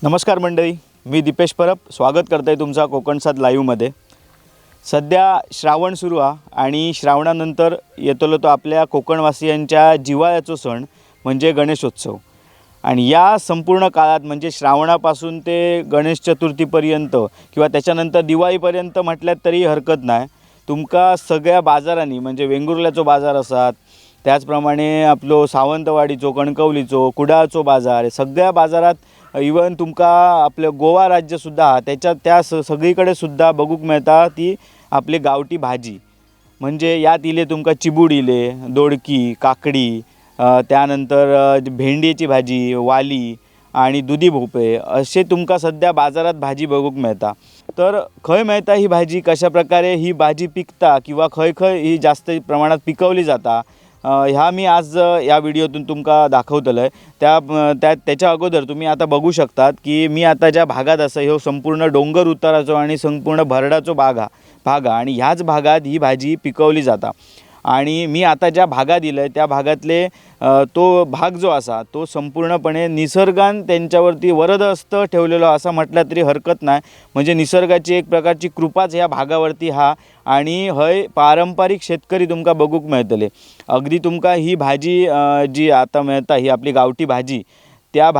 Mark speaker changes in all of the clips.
Speaker 1: नमस्कार मंडळी, मी दीपेश परब स्वागत करतो आहे तुमचा कोकण साथ लाईव्हमध्ये। सध्या श्रावण सुरू आहे आणि श्रावणानंतर येतलो तो आपल्या कोकणवासियांच्या जिव्हाळ्याचा सण म्हणजे गणेशोत्सव। आणि या संपूर्ण काळात म्हणजे श्रावणापासून ते गणेश चतुर्थीपर्यंत किंवा त्याच्यानंतर दिवाळीपर्यंत म्हटल्यात तरी हरकत नाही, तुमका सगळ्या बाजारांनी म्हणजे वेंगुर्ल्याचो बाजार असतात, त्याचप्रमाणे आपलो सावंतवाडीचो, कणकवलीचो, कुडाळचो बाजार, सगळ्या बाजारात इवन तुमका आपलं गोवा राज्यसुद्धा त्याच्या सगळीकडे सुद्धा बघूक मिळता ती आपली गावठी भाजी। म्हणजे यात इले तुमका चिबूड इले, दोडकी, काकडी, त्यानंतर भेंडीची भाजी, वाली आणि दुधी भोपळे असे तुमका सध्या बाजारात भाजी बघूक मिळता। तर खय मिळता ही भाजी, कशा प्रकारे ही भाजी पिकता किंवा खय खय ही जास्त प्रमाणात पिकवली जाता, ह्या मी आज या व्हिडिओतून तुमका दाखवतलो आहे। त्याच्या अगोदर तुम्ही आता बघू शकतात की मी आता ज्या भागात असं ह्यो संपूर्ण डोंगर उताराचो आणि संपूर्ण भरडाचो भाग आणि ह्याच भागात ही भाजी पिकवली जाता। आणि मी आता ज्या भागात दिलं त्या भागातले तो भाग जो असा तो संपूर्णपणे निसर्गान त्यांच्यावरती वरदहस्त ठेवलेलो असा म्हटलं तरी हरकत नाही। म्हणजे निसर्गाची एक प्रकारची कृपाच ह्या भागावरती हा आणि हय पारंपरिक शेतकरी तुमका बघूक मिळतले। अगदी तुमका ही भाजी जी आता मिळता ही आपली गावठी भाजी, त्या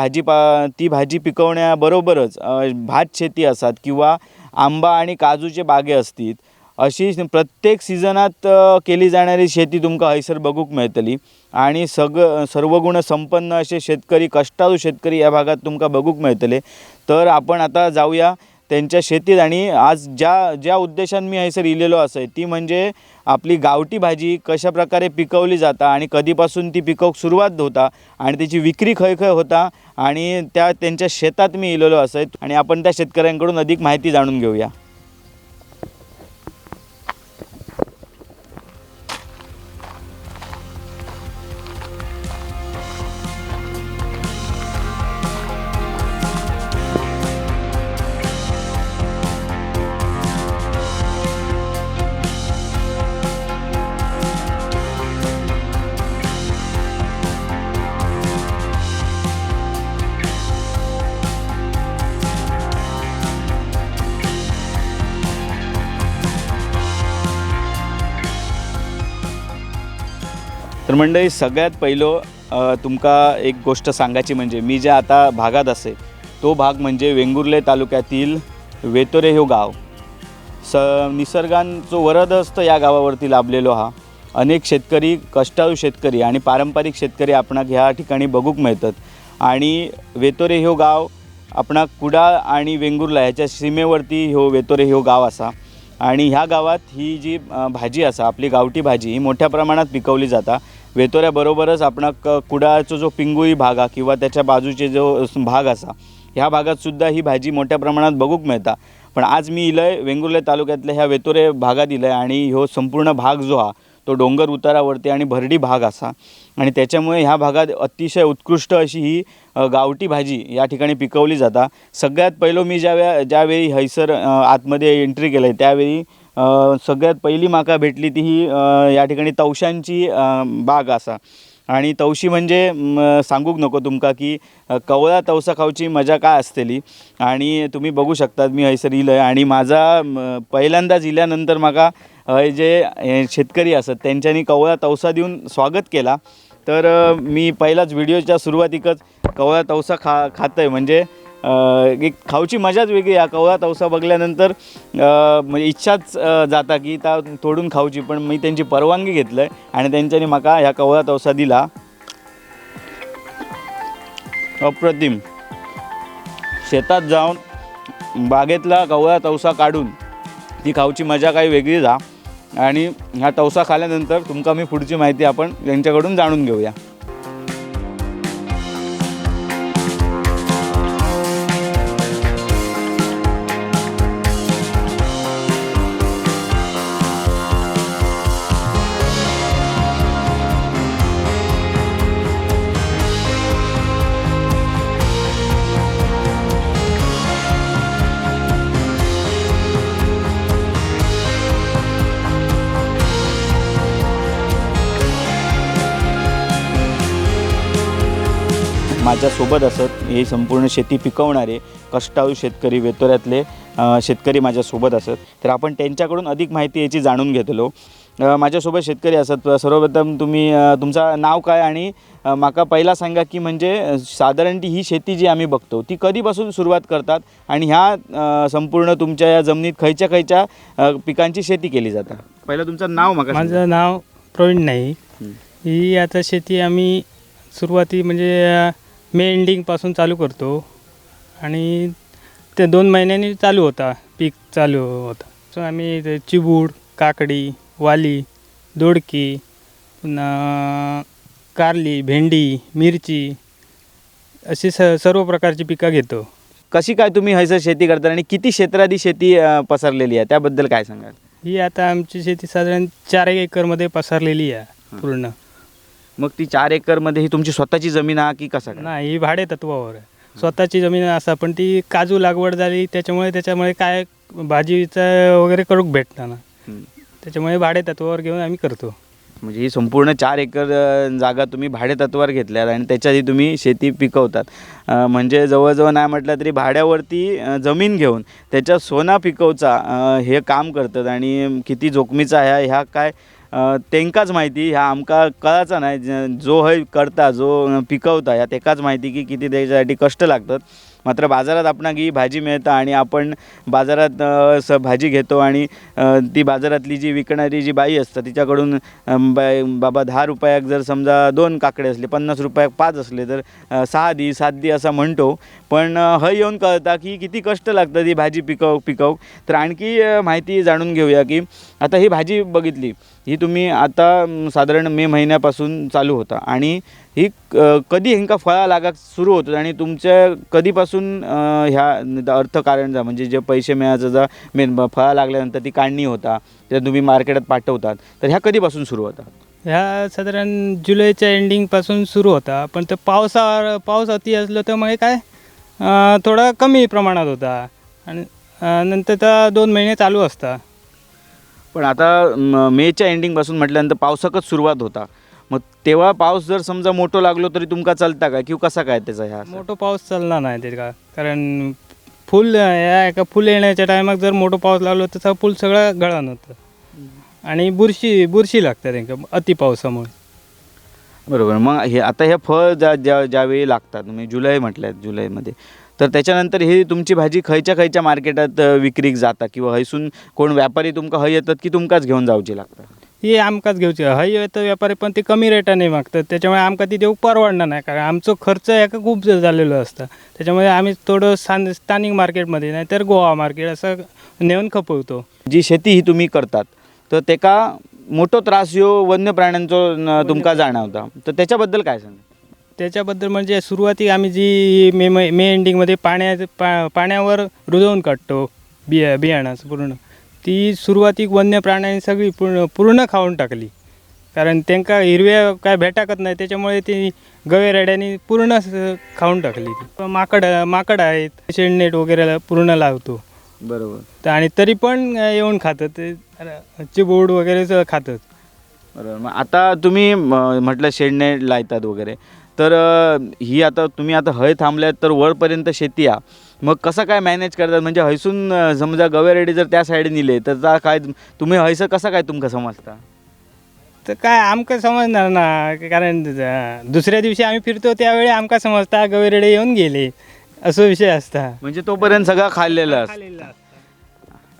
Speaker 1: ती भाजी पिकवण्याबरोबरच भात शेती असतात किंवा आंबा आणि काजूचे बागे असतील, अशी प्रत्येक सीझनात केली जाणारी शेती तुमका हयसर बघूक मिळतली। आणि सर्व गुण संपन्न असे शेतकरी, कष्टाळू शेतकरी या भागात तुमका बघूक मिळतले। तर आपण आता जाऊया त्यांच्या शेतीत आणि आज ज्या उद्देशाने मी हयसर इलेलो असे ती म्हणजे आपली गावठी भाजी कशा प्रकारे पिकवली जाता आणि कधीपासून ती पिकवूक सुरुवात होता आणि त्याची विक्री खय खय होता आणि त्यांच्या शेतात मी इलेलो असे आणि आपण त्या शेतकऱ्यांकडून अधिक माहिती जाणून घेऊया। तर मंडळी, सगळ्यात पहिलं तुमका एक गोष्ट सांगायची म्हणजे मी ज्या आता भागात असे तो भाग म्हणजे वेंगुर्ले तालुक्यातील वेतोरे ह्यो गाव। निसर्गांचो वरदहस्त या गावावरती लाभलेलो हा। अनेक शेतकरी, कष्टाळू शेतकरी आणि पारंपरिक शेतकरी आपणाक ह्या ठिकाणी बघूक मिळतात। आणि वेतोरे ह्यो गाव आपणाक कुडाळ आणि वेंगुर्ला ह्याच्या सीमेवरती वेतोरे ह्यो गाव असा। आणि ह्या गावात ही जी भाजी असा आपली गावठी भाजी ही मोठ्या प्रमाणात पिकवली जाता। वेतोऱ्याबरोबरच आपणाक कुडाळचो जो पिंगुळी भाग आहे किंवा त्याच्या बाजूचे जो भाग असा ह्या भागातसुद्धा ही भाजी मोठ्या प्रमाणात बघूक मिळता। पण आज मी इलय वेंगुर्ले तालुक्यातल्या ह्या वेतोरे भागात इलय आणि ह्यो संपूर्ण भाग जो हा तो डोंगर उतारावरती आणि भरडी भाग असा आणि त्याच्यामुळे ह्या भागात अतिशय उत्कृष्ट अशी ही गावठी भाजी या ठिकाणी पिकवली जाता। सगळ्यात पहिलं मी ज्यावेळी हयसर आतमध्ये एंट्री केलं त्यावेळी सगळ्यात पहिली माका भेटली ती ही या ठिकाणी तवशांची बाग असा। आणि तवशी म्हणजे सांगूक नको तुमका की कवळा तवसा खाऊची मजा काय असतेली। आणि तुम्ही बघू शकतात मी हयसर इलय आणि माझा पहिल्यांदाच इल्यानंतर माका जे शेतकरी असत त्यांच्यानी कवळा तवसा देऊन स्वागत केला। तर मी पहिलाच व्हिडिओच्या सुरुवातीकच कवळा तवसा खातोय म्हणजे एक खाऊची मजाच वेगळी आहे। कवळा तवसा बघल्यानंतर म्हणजे इच्छाच जाता की त्या तोडून खाऊची, पण मी त्यांची परवानगी घेतलं आणि त्यांच्यानी माका ह्या कवळा तवसा दिला। अप्रतिम शेतात जाऊन बागेतला कवळा तवसा काढून ती खाऊची मजा काही वेगळी जा। आणि ह्या तवसा खाल्यानंतर तुमका मी पुढची माहिती आपण त्यांच्याकडून जाणून घेऊया। माझ्यासोबत असत, हे संपूर्ण शेती पिकवणारे कष्टाळू शेतकरी वेतोऱ्यातले शेतकरी माझ्यासोबत असत. तर आपण त्यांच्याकडून अधिक माहिती याची जाणून घेतलो. माझ्यासोबत शेतकरी असत. सर्वप्रथम तुम्ही तुमचं नाव काय आणि माका पहिला सांगा की म्हणजे साधारण ही शेती जी आम्ही बघतो ती कधीपासून सुरुवात करतात आणि ह्या संपूर्ण तुमच्या या जमिनीत खयच्या खयच्या पिकांची शेती केली जातात. पहिलं तुमचं नाव माका सांगा.
Speaker 2: माझं नाव प्रवीण नाईक. ही आता शेती आम्ही सुरुवाती म्हणजे मे एंडिंगपासून चालू करतो आणि ते 2 महिन्यांनी चालू होता, पीक चालू होता. सो आम्ही ते चिबूड, काकडी, वाली, दोडकी, पुन्हा कारली, भेंडी, मिरची अशी सर्व प्रकारची पिकं घेतो.
Speaker 1: कशी काय तुम्ही हैसर शेती करता आणि किती क्षेत्रात शेती पसरलेली आहे त्याबद्दल काय सांगाल.
Speaker 2: ही आता आमची शेती साधारण 4 एकरमध्ये पसरलेली आहे पूर्ण.
Speaker 1: मग ती 4 एकरमध्ये ही तुमची स्वतःची जमीन आहे की कसं काय.
Speaker 2: नाही, ही भाडे तत्वावर आहे. स्वतःची जमीन असा पण ती काजू लागवड झाली त्याच्यामुळे काय भाजीचं वगैरे करूक भेटतं ना, त्याच्यामुळे भाडे तत्वावर घेऊन आम्ही करतो.
Speaker 1: म्हणजे ही संपूर्ण 4 एकर जागा तुम्ही भाडे तत्वावर घेतल्यात आणि त्याच्यातही तुम्ही शेती पिकवतात. म्हणजे जवळजवळ नाही म्हटलं तरी भाड्यावरती जमीन घेऊन त्याच्यात सोना पिकवचा हे काम करतात. आणि किती जोखमीचा ह्या काय तेंकाच माहिती, ह्या आमका कळाचा नाही. जो हे करता, जो पिकवता ह्या तेकाच माहिती की किती त्याच्यासाठी कष्ट लागतात. मात्र बाजारात आपणाक ही भाजी मिळतं आणि आपण बाजारात भाजी घेतो आणि ती बाजारातली जी विकणारी जी बाई असतं तिच्याकडून बाबा 10 रुपयाक जर समजा 2 काकडे असले, 50 रुपयाक 5 असले तर 6 दी 7 दी असं म्हणतो. पण हय येऊन कळता की किती कष्ट लागतं ती भाजी पिकव. तर आणखी माहिती जाणून घेऊया की आता ही भाजी बघितली, ही तुम्ही आता साधारण मे महिन्यापासून चालू होता आणि ही कधी ह्यांका फळा लागाक सुरू होतात आणि तुमच्या कधीपासून ह्या अर्थकारणचा म्हणजे जे पैसे मिळायचं जा मेन फळा लागल्यानंतर ती काढणी होता, त्या तुम्ही मार्केटात पाठवतात, तर ह्या कधीपासून सुरू होतात.
Speaker 2: ह्या साधारण जुलैच्या एंडिंगपासून सुरू होता. पण ते पाऊस अति असलं तर मग काय थोडा कमी प्रमाणात होता आणि नंतर तर 2 महिने चालू असता.
Speaker 1: पण आता मेच्या एंडिंगपासून म्हटल्यानंतर पावसाकच सुरुवात होता. मग तेव्हा पाऊस जर समजा मोठं लागलो तरी तुमका चालता का किंवा कसा काय त्याचा ह्या
Speaker 2: मोठं पाऊस चालला नाही ते का, कारण फुल येण्याच्या टायमात जर मोठं पाऊस लागलो तर फुल सगळं गळण होतं आणि बुरशी लागतं त्यांना अति पावसामुळे.
Speaker 1: बरोबर. मग हे आता हे फळ ज्यावेळी लागतात, म्हणजे जुलै म्हटलं आहे, जुलैमध्ये, तर त्याच्यानंतर ही तुमची भाजी खयच्या मार्केटात विक्रीक जाता किंवा हयसून कोण व्यापारी तुमका हय येतात की तुमकाच घेऊन जावची लागतात.
Speaker 2: ही आमकाच घेऊची हय येतं व्यापारी, पण ते कमी रेटाने मागतात. त्याच्यामुळे आमका ती देऊ परवडणार नाही, कारण आमचं खर्च याका खूप झालेलं असतं. त्याच्यामुळे आम्ही थोडं स्थानिक मार्केटमध्ये नाही तर गोवा मार्केट असं नेऊन खपवतो.
Speaker 1: जी शेती ही तुम्ही करतात तर त्याका मोठो त्रास ह्यो वन्य प्राण्यांचो तुमका जाणवता, तर त्याच्याबद्दल काय सांगा.
Speaker 2: त्याच्याबद्दल म्हणजे सुरुवाती आम्ही जी मे एंडिंगमध्ये पाण्यावर रुजवून काढतो बियाणाचं पूर्ण, ती सुरुवातीक वन्य प्राण्यांनी सगळी पूर्ण खाऊन टाकली. कारण त्यांना हिरव्या काय भेटाकत नाही, त्याच्यामुळे ती गवेरेड्यांनी पूर्ण खाऊन टाकली. ती माकड आहेत, शेडनेट वगैरे पूर्ण लावतो.
Speaker 1: बरोबर.
Speaker 2: तर आणि तरी पण येऊन खातात, ते चिबूड वगैरे खातात.
Speaker 1: बरोबर. मग आता तुम्ही म्हटलं शेडने लायतात वगैरे, तर ही आता तुम्ही आता हय थांबल्यात तर वरपर्यंत शेती आहे, मग कसं काय मॅनेज करतात. म्हणजे हयसून समजा गवेरेडी जर त्या साईड नेले तर काय तुम्ही हयसं कसं काय तुमका समजता.
Speaker 2: तर काय आमका समजणार ना, कारण दुसऱ्या दिवशी आम्ही फिरतो त्यावेळी आमका समजता गवेरेडे येऊन गेले, असं विषय असता.
Speaker 1: म्हणजे तोपर्यंत सगळं खाल्लेलं असतं.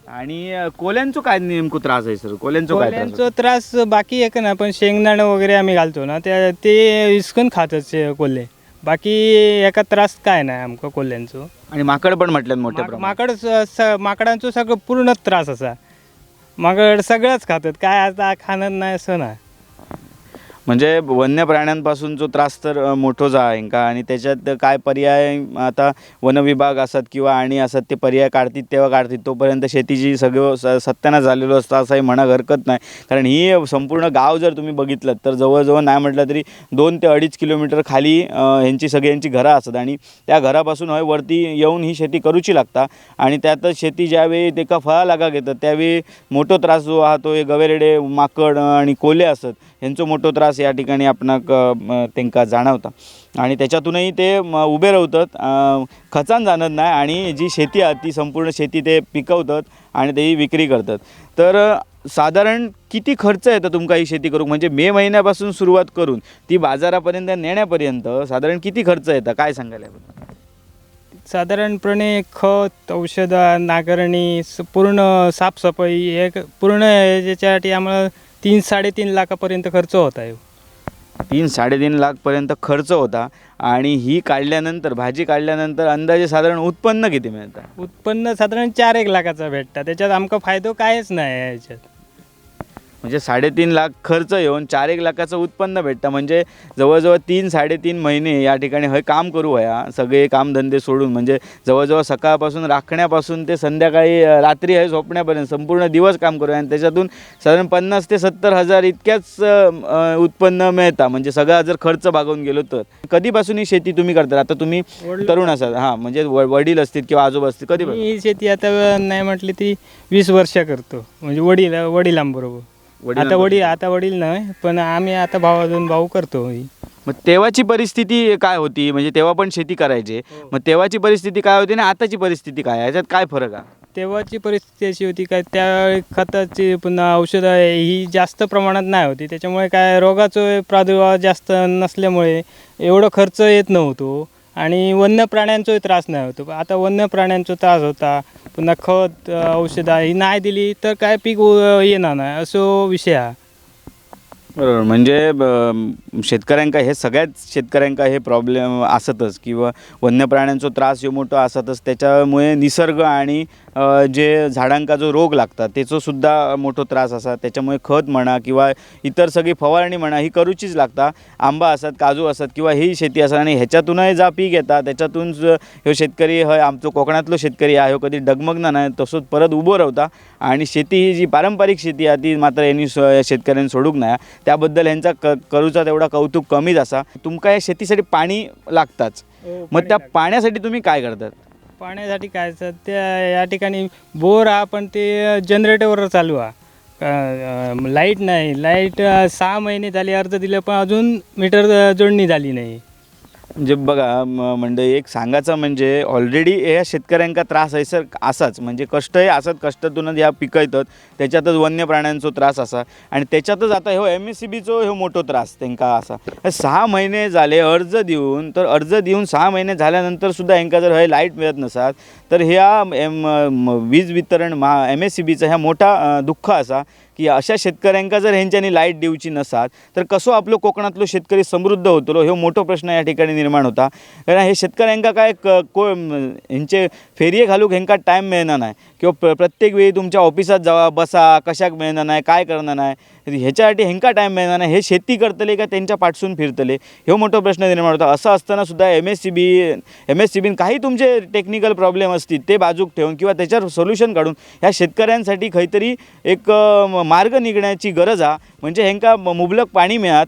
Speaker 1: आणि कोल्यांचो काय नेमकं त्रास आहे सर. कोल्यांचो
Speaker 2: त्रास बाकी एक ना, पण शेंगदाणं वगैरे आम्ही घालतो ना ते इसकून खातच कोल्हे. बाकी एका त्रास काय नाही आमका कोल्ह्यांचो.
Speaker 1: आणि माकड पण म्हटल्यात मोठ्या प्रमाणात.
Speaker 2: माकडांचो सगळं पूर्ण त्रास असा. माकड सगळंच खातात, काय आता खाणं नाही असं नाही.
Speaker 1: म्हणजे वन्य प्राण्यांपासून जो त्रास तर मोठोच आहे का. आणि त्याच्यात काय पर्याय आता वनविभाग असतात किंवा आणि असतात ते पर्याय काढतील तेव्हा काढतील, तोपर्यंत शेतीची सगळं सत्यानाश झालेलो असतं असंही म्हणा हरकत नाही. कारण ही संपूर्ण गाव जर तुम्ही बघितलं तर जवळजवळ नाही म्हटलं तरी 2 ते 2.5 किलोमीटर खाली ह्यांची सगळ्यांची घरं असतात आणि त्या घरापासून वरती येऊन ही शेती करूची लागता. आणि त्यातच शेती ज्यावेळी तेका फळा लागा घेतात त्यावेळी मोठो त्रास जो हा तो हे गवेरेडे, माकड आणि कोल्हे असतात ह्यांचो मोठो त्रास त्रास या ठिकाणी आपणाक तांकां जाणवता आणि त्याच्यातूनही ते उभे रावतात, खचान जाणत नाही आणि जी शेती आहे ती संपूर्ण शेती ते पिकवतात आणि तेही विक्री करतात. तर साधारण किती खर्च येतो तुमका ही शेती करूक, म्हणजे मे महिन्यापासून सुरुवात करून ती बाजारापर्यंत नेण्यापर्यंत साधारण किती खर्च येतं, काय सांगायला?
Speaker 2: साधारणपणे खत, औषधं, नांगरणी, पूर्ण साफसफाई हे पूर्ण याच्यासाठी आम्हाला 3-3.5 लाखापर्यंत खर्च होत आहे.
Speaker 1: 3-3.5 लाखपर्यंत खर्च होता आणि ही काढल्यानंतर, भाजी काढल्यानंतर अंदाजे साधारण उत्पन्न किती मिळतं?
Speaker 2: उत्पन्न साधारण 4-1 लाखाचा भेटता. त्याच्यात आमका फायदो कायच नाही आहे याच्यात.
Speaker 1: म्हणजे 3.5 लाख खर्च येऊन 4-1 लाखाचं उत्पन्न भेटतं. म्हणजे जवळजवळ 3-3.5 महिने या ठिकाणी हे काम करू वया, सगळे कामधंदे सोडून. म्हणजे जवळजवळ सकाळपासून राखण्यापासून ते संध्याकाळी रात्री हे झोपण्यापर्यंत संपूर्ण दिवस काम करूया आणि त्याच्यातून साधारण 50,000 ते 70,000 इतक्याच उत्पन्न मिळतं. म्हणजे सगळा जर खर्च भागवून गेलो तर. कधीपासून ही शेती तुम्ही करता? आता तुम्ही तरुण असाल, हां, म्हणजे वडील असतील किंवा आजोबा असतील, कधीपासून?
Speaker 2: ही शेती आता नाही म्हटली ती 20 वर्ष करतो. म्हणजे वडिलांबरोबर. आता वडील नाही, पण आम्ही आता भाऊ करतो.
Speaker 1: मग तेव्हाची परिस्थिती काय होती? म्हणजे तेव्हा पण शेती करायचे, मग तेव्हाची परिस्थिती काय होती आणि आताची परिस्थिती काय आहे, याच्यात काय फरक आहे?
Speaker 2: तेव्हाची परिस्थिती अशी होती काय, त्या खताची पुन्हा औषधं ही जास्त प्रमाणात नाही होती. त्याच्यामुळे काय रोगाचा प्रादुर्भाव जास्त नसल्यामुळे एवढं खर्च येत नव्हतो आणि वन्य प्राण्यांचाही त्रास नाही होतो. आता वन्य प्राण्यांचा त्रास होता, पुन्हा खत, औषधं ही नाही दिली तर काय पीक येणार नाही, असं विषय आहे.
Speaker 1: बरोबर. म्हणजे शेतकऱ्यांका, हे सगळ्याच शेतकऱ्यांका हे प्रॉब्लेम असतच किंवा वन्य प्राण्यांचा त्रास जो मोठा असतच. त्याच्यामुळे निसर्ग आणि जे झाडांका जो रोग लागतात त्याचो सुद्धा मोठो त्रास असा. त्याच्यामुळे खत म्हणा किंवा इतर सगळी फवारणी म्हणा ही करूचीच लागता. आंबा असतात, काजू असतात किंवा ही शेती असतात आणि ह्याच्यातूनही जा पीक येतात त्याच्यातून ह्यो शेतकरी हय आमचो कोकणातलो शेतकरी आहे, ह्यो कधी डगमगना नाही, तसोच परत उभो रावता. आणि शेती ही जी पारंपरिक शेती आहे ती मात्र यांनी शेतकऱ्यांनी सोडूक नाही. त्याबद्दल ह्यांचा करूचा तेवढा कौतुक कमीच असा. तुमका या शेतीसाठी पाणी लागताच, मग त्या पाण्यासाठी तुम्ही काय करतात?
Speaker 2: पाण्यासाठी काय सध्या या ठिकाणी बोर हा, पण ते जनरेटरवर चालू आहे. लाईट नाही. लाईट 6 महिने झाले अर्ज दिलं, पण अजून मीटर जोडणी झाली नाही.
Speaker 1: म्हणजे बघा, म्हणजे एक सांगायचं म्हणजे ऑलरेडी या शेतकऱ्यांका त्रास आहे सर असाच. म्हणजे कष्टही असत, कष्टातूनच या पिकं येतात, त्याच्यातच वन्य प्राण्यांचा त्रास असा आणि त्याच्यातच आता ह्यो MSCBचो ह्यो मोठो त्रास त्यांका असा. 6 महिने झाले अर्ज देऊन, तर अर्ज देऊन 6 महिने झाल्यानंतर सुद्धा ह्यांका जर हे लाईट मिळत नसत तर ह्या वीज वितरण MSCBचा ह्या मोठा दुःख असा की अशा शेतकऱ्यांका जर ह्यांच्यानी लाईट देऊची नसात तर कसो आपलो कोकणातलो शेतकरी समृद्ध होतलो, ह्यो मोठो प्रश्न या ठिकाणी निर्माण होता. कारण हे शेतकऱ्यांका काय ह्यांचे फेरये घालूक ह्यांका टाईम मिळणार नाही किंवा प्रत्येक वेळी तुमच्या ऑफिसात जावा बसा, कशाक मिळणार नाही, काय करणार नाही, ह्याच्यासाठी ह्यांका टाईम मिळणार नाही. हे शेती करतले का त्यांच्या पाठसून फिरतले, ह्यो मोठो प्रश्न निर्माण होता. असं असताना सुद्धा MSCBन काही तुमचे टेक्निकल प्रॉब्लेम असतील ते बाजूक ठेवून किंवा त्याच्यावर सोल्युशन काढून ह्या शेतकऱ्यांसाठी काहीतरी एक मार्ग निघण्याची गरज आहे. म्हणजे ह्यांका मुबलक पाणी मिळत,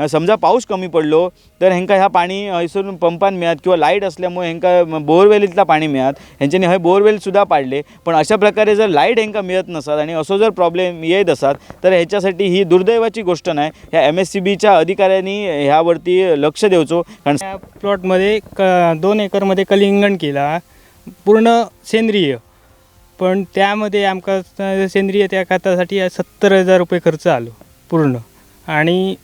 Speaker 1: समजा पाऊस कमी पडलो तर ह्यांका ह्या पाणी हैसरून पंपान मिळत किंवा लाईट असल्यामुळे ह्यांका बोरवेलीतला पाणी मिळत, ह्यांच्यानी हे बोरवेलसुद्धा पाडले. पण अशा प्रकारे जर लाईट ह्यांका मिळत नसत आणि असं जर प्रॉब्लेम येत असतात तर ह्याच्यासाठी ही दुर्दैवाची गोष्ट नाही. ह्या MSCBच्या अधिकाऱ्यांनी ह्यावरती लक्ष द्यायचो. कारण
Speaker 2: या प्लॉटमध्ये 2 एकरमध्ये कलिंगण केला, पूर्ण सेंद्रिय. पण त्यामध्ये आमका सेंद्रिय त्या खतासाठी 70,000 रुपये खर्च आलो पूर्ण. आणि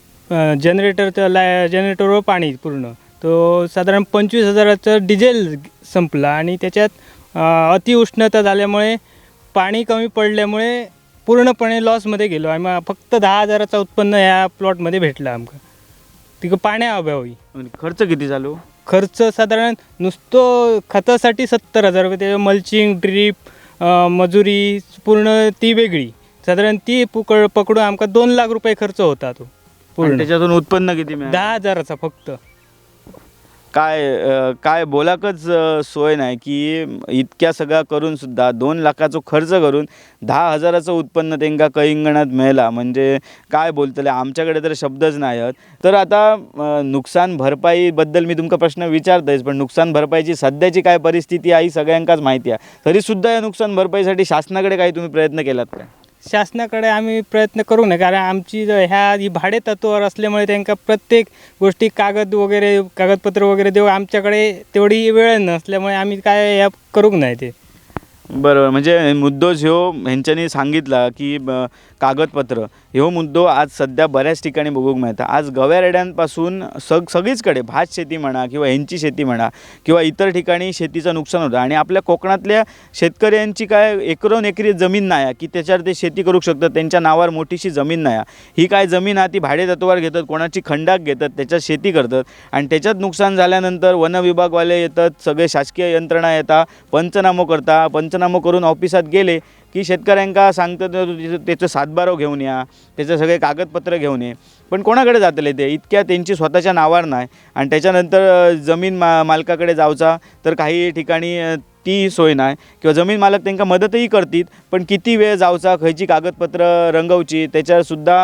Speaker 2: जनरेटरवर पाणी पूर्ण तो साधारण 25,000चं डिझेल संपला आणि त्याच्यात अतिउष्णता झाल्यामुळे पाणी कमी पडल्यामुळे पूर्णपणे लॉसमध्ये गेलो. आम्ही फक्त 10,000चं उत्पन्न या प्लॉटमध्ये भेटलं आमका, तिकडं पाण्याअभावी.
Speaker 1: खर्च किती झालो?
Speaker 2: खर्च साधारण नुसतं खतासाठी 70,000 रुपये, त्याच्या मल्चिंग, ड्रीप, मजुरी पूर्ण ती वेगळी. साधारण ती पकडून आमका 2 लाख रुपये खर्च होता तो पूर्ण.
Speaker 1: त्याच्यातून उत्पन्न किती मिळालं?
Speaker 2: 10,000चा फक्त.
Speaker 1: काय बोलाकच सोय नाही की इतक्या सगळा करून सुद्धा 2 लाखाचा खर्च करून 10,000चं उत्पन्न त्यांना कलिंगणात मिळाला. म्हणजे काय बोलतले, आमच्याकडे तर शब्दच नाही आहेत. तर आता नुकसान भरपाईबद्दल मी तुमका प्रश्न विचारतोयच, पण नुकसान भरपाईची सध्याची काय परिस्थिती आहे ही सगळ्यांकाच माहिती आहे. तरीसुद्धा या नुकसान भरपाईसाठी शासनाकडे काही तुम्ही प्रयत्न केलात का?
Speaker 2: शासनाकडे आम्ही प्रयत्न करू नये, कारण आमची ही भाडे तत्वावर असल्यामुळे त्यांना प्रत्येक गोष्टी कागदपत्र वगैरे देऊ आमच्याकडे तेवढी वेळ नसल्यामुळे आम्ही काय या करूक नाही ते.
Speaker 1: बरोबर. म्हणजे मुद्दो ह्यो ह्यांच्यानी सांगितला की कागदपत्र ह्यो मुद्दो आज सध्या बऱ्याच ठिकाणी बघूक मिळता. आज गव्यारेड्यांपासून सगळीचकडे भात शेती म्हणा किंवा ह्यांची शेती म्हणा किंवा इतर ठिकाणी शेतीचं नुकसान होतं आणि आपल्या कोकणातल्या शेतकऱ्यांची काय एकरोन एकरी जमीन नाही की त्याच्यावर ते शेती करू शकतात. त्यांच्या नावावर मोठीशी जमीन नाही. ही काय जमीन ती भाडे तत्वावर घेतात, कोणाची खंडाक घेतात, त्याच्यात शेती करतात आणि त्याच्यात नुकसान झाल्यानंतर वन विभागवाले येतात, सगळे शासकीय यंत्रणा येतात, पंचनामो करून ऑफिसात गेले की शेतकऱ्यांका सांगतात त्याचं सातबारो घेऊन या, त्याचे सगळे कागदपत्र घेऊन ये. पण कोणाकडे जातले ते? इतक्या त्यांची स्वतःच्या नावावर नाही आणि त्याच्यानंतर जमीन मालकाकडे जावचा तर काही ठिकाणी ती सोय नाही किंवा जमीन मालक त्यांना मदतही करतील, पण किती वेळ जावचा, खयची कागदपत्र रंगवची, त्याच्यासुद्धा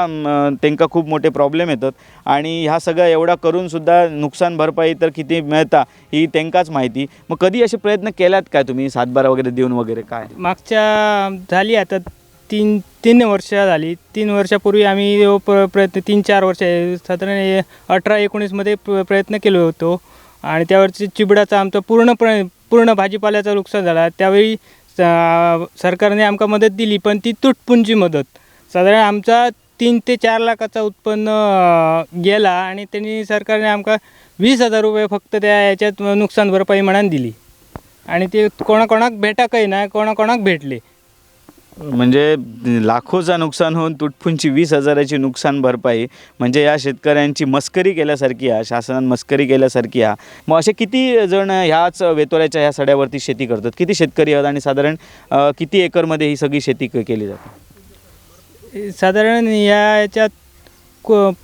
Speaker 1: त्यांना खूप मोठे प्रॉब्लेम येतात आणि ह्या सगळं एवढा करूनसुद्धा नुकसान भरपाई तर किती मिळता ही त्यांकाच माहिती. मग कधी असे प्रयत्न केल्यात काय तुम्ही सातबारा वगैरे देऊन वगैरे काय?
Speaker 2: मागच्या झाली आता तीन वर्ष झाली. 3 वर्षापूर्वी आम्ही प्रयत्न 3-4 वर्ष साधारण 18-19मध्ये प्रयत्न केलो होतो आणि त्यावरची चिबडाचा आमचा पूर्ण भाजीपाल्याचा नुकसान झाला. त्यावेळी सरकारने आमका मदत दिली, पण ती तुटपुंजी मदत. साधारण आमचा 3 ते 4 लाखाचा उत्पन्न गेला आणि त्यांनी सरकारने आमका 20,000 रुपये फक्त त्या याच्यात नुकसान भरपाई म्हणून दिली आणि ते कोणाकोणाक भेटाकही नाही, कोणाकोणाक भेटले.
Speaker 1: म्हणजे लाखोचा नुकसान होऊन तुटपुंची 20,000ची नुकसान भरपाई म्हणजे या शेतकऱ्यांची मस्करी केल्यासारखी आहे, शासनाने मस्करी केल्यासारखी आहे. मग असे किती जण ह्याच वेतोळ्याच्या ह्या सड्यावरती शेती करतात? किती शेतकरी आहेत आणि साधारण किती एकरमध्ये ही सगळी शेती केली जाते?
Speaker 2: साधारण याच्यात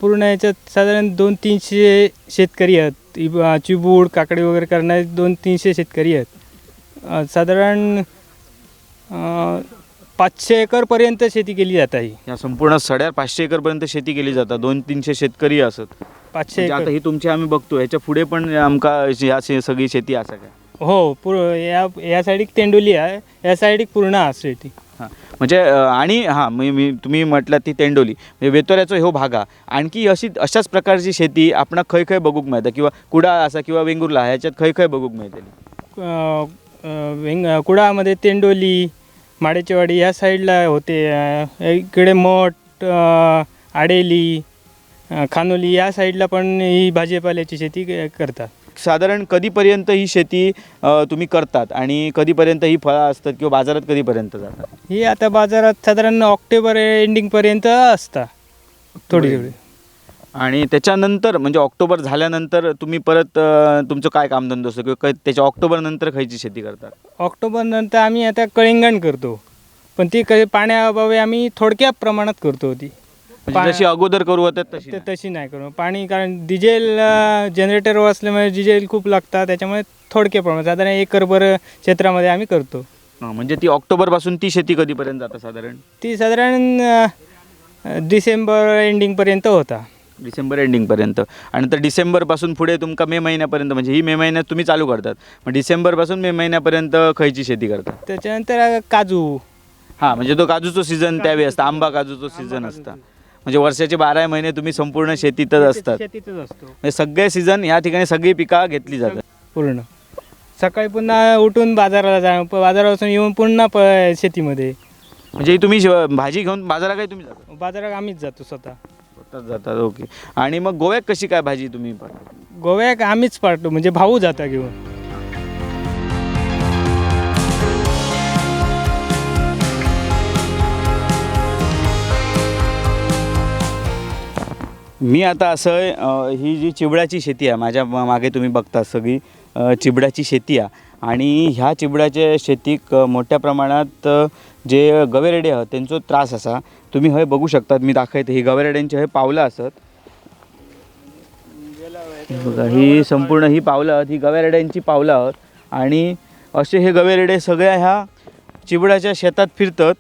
Speaker 2: पूर्ण याच्यात साधारण 200-300 शेतकरी आहेत. चिबूड काकडी वगैरे करणारे 200-300 शेतकरी आहेत. साधारण 500 एकरपर्यंत शेती केली जात आहे.
Speaker 1: या संपूर्ण सड्यावर 500 एकरपर्यंत शेती केली जातात. 200-300 शेतकरी असत.
Speaker 2: 500
Speaker 1: म्हणजे आता ही तुमची आम्ही बघतो ह्याच्या पुढे पण आमका ह्या सगळी शेती असं काय?
Speaker 2: हो, या साईडिक तेंडोली आहे, या साईडिक पूर्ण आहे शेती.
Speaker 1: हां, म्हणजे आणि हां मी तुम्ही म्हटलं ती तेंडोली म्हणजे वेतोऱ्याचा ह्यो भाग आणखी अशाच प्रकारची शेती आपण खय खय बघूक मिळतं किंवा कुडाळ असा किंवा वेंगुर्ला ह्याच्यात खय खय बघूक मिळते?
Speaker 2: कुडामध्ये तेंडोली, माडेचेवाडी या साईडला होते. इकडे मठ, आडेली, खानोली या साईडला पण ही भाजीपाल्याची शेती करतात.
Speaker 1: साधारण कधीपर्यंत ही शेती तुम्ही करतात आणि कधीपर्यंत ही फळं असतात किंवा बाजारात कधीपर्यंत जातात?
Speaker 2: ही आता बाजारात साधारण ऑक्टोबर एंडिंगपर्यंत असतात थोडी.
Speaker 1: आणि त्याच्यानंतर म्हणजे ऑक्टोबर झाल्यानंतर तुम्ही परत तुमचं काय कामधंदा असतो किंवा त्याच्या ऑक्टोबर नंतर खायची शेती करतात?
Speaker 2: ऑक्टोबर नंतर आम्ही आता कळिंगण करतो, पण ती पाण्याअभावी आम्ही थोडक्या प्रमाणात करतो. ती
Speaker 1: म्हणजे जशी अगोदर करू होतात
Speaker 2: तशी नाही करू. पाणी कारण डिझेल जनरेटरवर असल्यामुळे डिझेल खूप लागतात, त्याच्यामुळे थोडक्या प्रमाणात साधारण एकरभर क्षेत्रामध्ये आम्ही करतो.
Speaker 1: म्हणजे ती ऑक्टोबरपासून ती शेती कधीपर्यंत जातं साधारण?
Speaker 2: ती साधारण डिसेंबर एंडिंगपर्यंत होता.
Speaker 1: डिसेंबर एंडिंगपर्यंत. आणि नंतर डिसेंबरपासून पुढे तुमका मे महिन्यापर्यंत म्हणजे ही मे महिन्यात तुम्ही चालू करतात. मग डिसेंबरपासून मे महिन्यापर्यंत खायची शेती करतात?
Speaker 2: त्याच्यानंतर काजू.
Speaker 1: हां, म्हणजे तो काजूचं सीझन त्यावेळी असतं, आंबा काजूचं सीझन असतं. म्हणजे वर्षाचे 12 महिने तुम्ही संपूर्ण शेतीतच असतात.
Speaker 2: असतो.
Speaker 1: म्हणजे सगळे सीझन ह्या ठिकाणी सगळी पिकं घेतली जातात
Speaker 2: पूर्ण. सकाळी पुन्हा उठून बाजाराला बाजारापासून येऊन पुन्हा शेतीमध्ये.
Speaker 1: म्हणजे तुम्ही भाजी घेऊन बाजारात काय तुम्ही जाता?
Speaker 2: बाजारात आम्हीच जातो स्वतः
Speaker 1: जातात. ओके. आणि मग गोव्यात कशी काय भाजी तुम्ही?
Speaker 2: गोव्यात आम्हीच पाठवतो, म्हणजे भाऊ जाता घेऊन.
Speaker 1: मी आता असं ही जी चिबडाची शेती आहे माझ्या मागे तुम्ही बघता सगळी चिबडाची शेती आहे आणि ह्या चिबडाच्या शेतीक मोठ्या प्रमाणात जे गवेरेडे आहेत त्यांचा त्रास असा. तुम्ही हे बघू शकतात, मी दाखवते ही गवेरेड्यांची हे पावलं असत. बघा ही संपूर्ण ही पावलं आहेत, ही गवेरेड्यांची पावलं आहेत आणि असे हे गवेरेडे सगळ्या ह्या चिबडाच्या शेतात फिरतात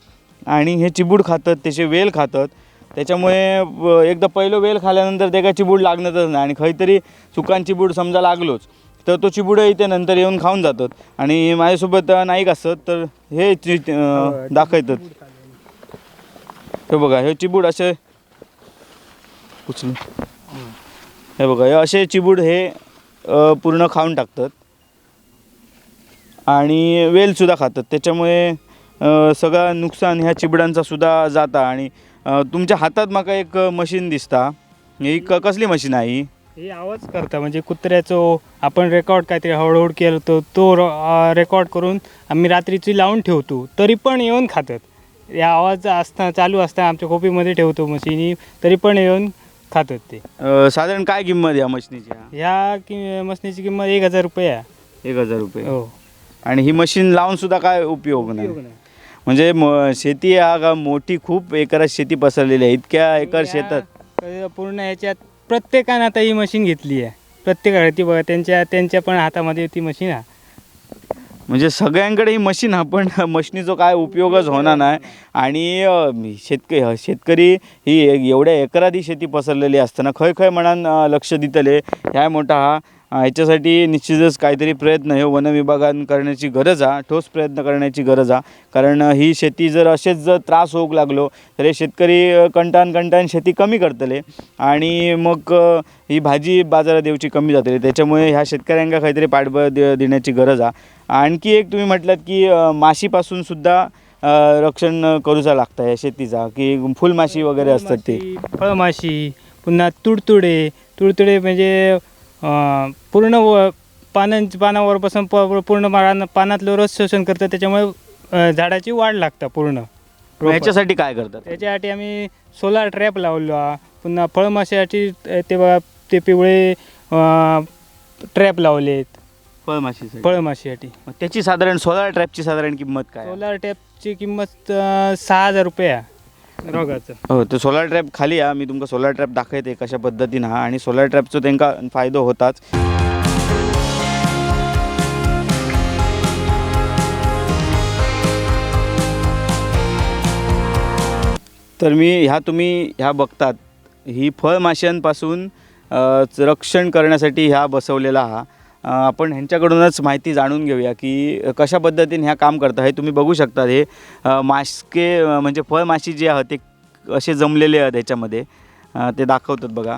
Speaker 1: आणि हे चिबूड खातात, त्याचे वेल खातात. त्याच्यामुळे एकदा पहिलं वेल खाल्यानंतर ते काय चिबूड लागणारच नाही आणि काहीतरी चुकान चिबूड समजा लागलोच तर तो चिबूड इथे नंतर येऊन खाऊन जातात. आणि माझ्यासोबत नाईक असतात तर हे दाखवतात. हे बघा हे चिबूड असे उचलू, हे बघा हे असे चिबूड हे पूर्ण खाऊन टाकतात आणि वेलसुद्धा खातात. त्याच्यामुळे सगळं नुकसान ह्या चिबडांचा सुद्धा जाता. आणि तुमच्या हातात माका एक मशीन दिसता, ही कसली मशीन आहे ही?
Speaker 2: हे आवाज करता म्हणजे कुत्र्याचं आपण रेकॉर्ड काहीतरी हळूहळू केलं तो रेकॉर्ड करून आम्ही रात्रीची लावून ठेवतो, तरी पण येऊन खातात. या आवाज चालू असता आमच्या खोपीमध्ये ठेवतो मशीनी, तरी पण येऊन खातात ते.
Speaker 1: साधारण काय किंमत आहे या मशीनीची?
Speaker 2: ह्या मशीनीची किंमत 1000 रुपये आहे.
Speaker 1: 1000 रुपये.
Speaker 2: हो.
Speaker 1: आणि ही मशीन लावून सुद्धा काय उपयोग नाही. म्हणजे शेती हा का मोठी खूप एकरात शेती पसरलेली आहे. इतक्या एकर शेतात
Speaker 2: पूर्ण याच्यात प्रत्येकानं आता ही मशीन घेतली आहे. प्रत्येकाकडे ती बघा त्यांच्या पण हातामध्ये ती मशीन आहे.
Speaker 1: म्हणजे सगळ्यांकडे ही मशीन हा, पण मशिनीचा काय उपयोगच होणार नाही. आणि शेतकरी ही एवढ्या एकरात ही शेती पसरलेली असताना खय खय मनान लक्ष दितले ह्या मोठा हा. ह्याच्यासाठी निश्चितच काहीतरी प्रयत्न हे वन विभागान करण्याची गरज आहे, ठोस प्रयत्न करण्याची गरज आहे. कारण ही शेती जर असेच जर त्रास होऊ लागलो तर हे शेतकरी कंटाळून शेती कमी करतले आणि मग ही भाजी बाजारात देऊची कमी जातली. त्याच्यामुळे ह्या शेतकऱ्यांना काहीतरी पाठबळ देण्याची गरज आहे. आणखी एक तुम्ही म्हटलात की माशीपासून सुद्धा रक्षण करूचा लागतं आहे शेतीचा, की फुलमाशी वगैरे असतात ते.
Speaker 2: फळमाशी, पुन्हा तुडतुडे म्हणजे पूर्ण पानावरपासून पूर्ण पानातलं रस शोषण करतात. त्याच्यामुळे झाडाची वाढ लागतं पूर्ण.
Speaker 1: ह्याच्यासाठी काय करतात?
Speaker 2: त्याच्यासाठी आम्ही सोलार ट्रॅप लावलो. पुन्हा फळमाशीसाठी ते पिवळे ट्रॅप लावलेत फळमाशीसाठी.
Speaker 1: त्याची साधारण सोलार ट्रॅपची साधारण किंमत काय?
Speaker 2: सोलार ट्रॅपची किंमत 6000 रुपये आहे रोगाचं.
Speaker 1: हो, तर सोलार ट्रॅप खाली आहे. मी तुमका सोलार ट्रॅप दाखवते कशा पद्धतीनं हा. आणि सोलार ट्रॅपचा त्यांना फायदा होताच. तर तुम्ही ह्या बघतात ही फळमाशांपासून रक्षण करण्यासाठी ह्या बसवलेला हा. आपण ह्यांच्याकडूनच माहिती जाणून घेऊया की कशा पद्धतीने ह्या काम करतात. हे तुम्ही बघू शकता, हे मास्के म्हणजे फळमाशी जे आहेत ते असे जमलेले आहेत ह्याच्यामध्ये, ते दाखवतात बघा.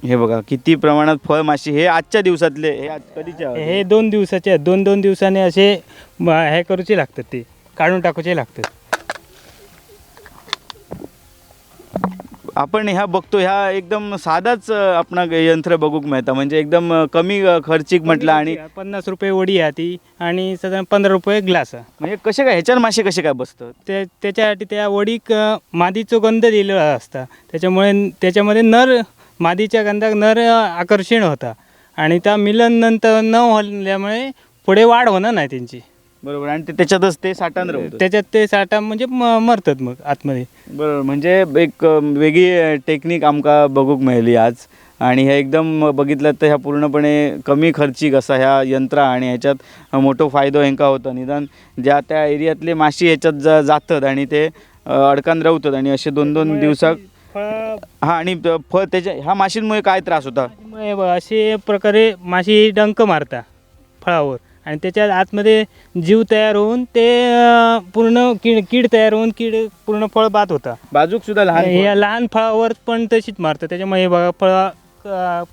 Speaker 1: हे बघा किती प्रमाणात फळमाशी. हे आजच्या दिवसातले, हे आज कधीचे आहेत?
Speaker 2: हे 2 दिवसाचे आहेत. 2 दिवसाने असे हे करूचे लागतात, ते काढून टाकूचे लागतात.
Speaker 1: आपण ह्या बघतो ह्या एकदम साधाच आपणा यंत्र बघूक मिळतं. म्हणजे एकदम कमी खर्चिक म्हटलं. आणि
Speaker 2: 50 रुपये वडी आहे ती, आणि साधारण 15 रुपये ग्लास आहे.
Speaker 1: म्हणजे कसे काय ह्याच्यावर मासे कसे काय बसतात?
Speaker 2: त्याच्यासाठी त्या वडीक मादीचं गंध दिलेला असता. त्याच्यामध्ये मादीच्या गंधात नर आकर्षण होता. आणि त्या मिलन नंतर न होल्यामुळे पुढे वाढ होणार नाही त्यांची.
Speaker 1: बरोबर. आणि त्याच्यातच ते साठान राहतात.
Speaker 2: त्याच्यात ते साठा म्हणजे मरतात मग आतमध्ये.
Speaker 1: बरोबर. म्हणजे एक वेगळी टेक्निक आमका बघूक मिळाली आज. आणि हे एकदम बघितलं तर ह्या पूर्णपणे कमी खर्चिक असा ह्या यंत्र. आणि ह्याच्यात मोठो फायदो ह्यांका होता. निदान ज्या त्या एरियातले माशी ह्याच्यात जातात आणि ते अडकान राहतात. आणि असे 2-2 दिवसात हा. आणि फळ त्याच्या ह्या माशींमुळे काय त्रास होता?
Speaker 2: असे प्रकारे माशी डंक मारता फळावर, आणि त्याच्या आतमध्ये जीव तयार होऊन ते पूर्ण कीड तयार होऊन पूर्ण फळ बाद होता.
Speaker 1: बाजूक सुद्धा
Speaker 2: या लहान फळावर पण तशीच मारतं. त्याच्यामुळे बघा फळ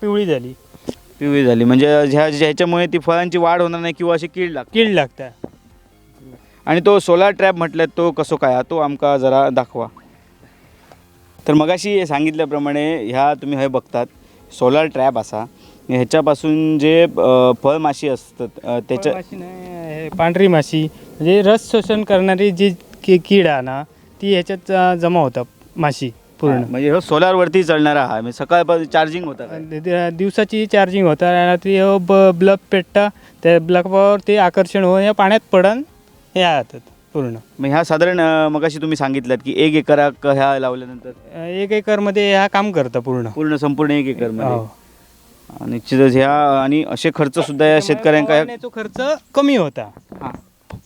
Speaker 2: पिवळी झाली.
Speaker 1: म्हणजे ह्याच्यामुळे ती फळांची वाढ होणार नाही किंवा अशी कीड
Speaker 2: लागतात.
Speaker 1: आणि तो सोलार ट्रॅप म्हटल्यात तो कसो काय तो आमका जरा दाखवा. तर मगाशी सांगितल्याप्रमाणे ह्या तुम्ही हे बघतात सोलार ट्रॅप असा. ह्याच्यापासून जे फळमाशी असतात त्याच्या
Speaker 2: पांढरी माशी म्हणजे रस शोषण करणारी जी कीड आहे ना, ती ह्याच्यात जमा होतात माशी पूर्ण.
Speaker 1: म्हणजे हो सोलारवरती चालणारा हा. म्हणजे सकाळपासून चार्जिंग होता,
Speaker 2: दिवसाची चार्जिंग होता. आणि ती बल्ब पेटता, त्या बल्बावर ते आकर्षण होऊन या पाण्यात पडून हे येतात पूर्ण.
Speaker 1: मग ह्या साधारण मगाशी तुम्ही सांगितलं की 1 एकराक ह्या लावल्यानंतर
Speaker 2: 1 एकरमध्ये हा काम करतं
Speaker 1: संपूर्ण 1 एकरमध्ये. निश्चितच ह्या. आणि असे खर्च सुद्धा या शेतकऱ्यांका
Speaker 2: खर्च कमी होता.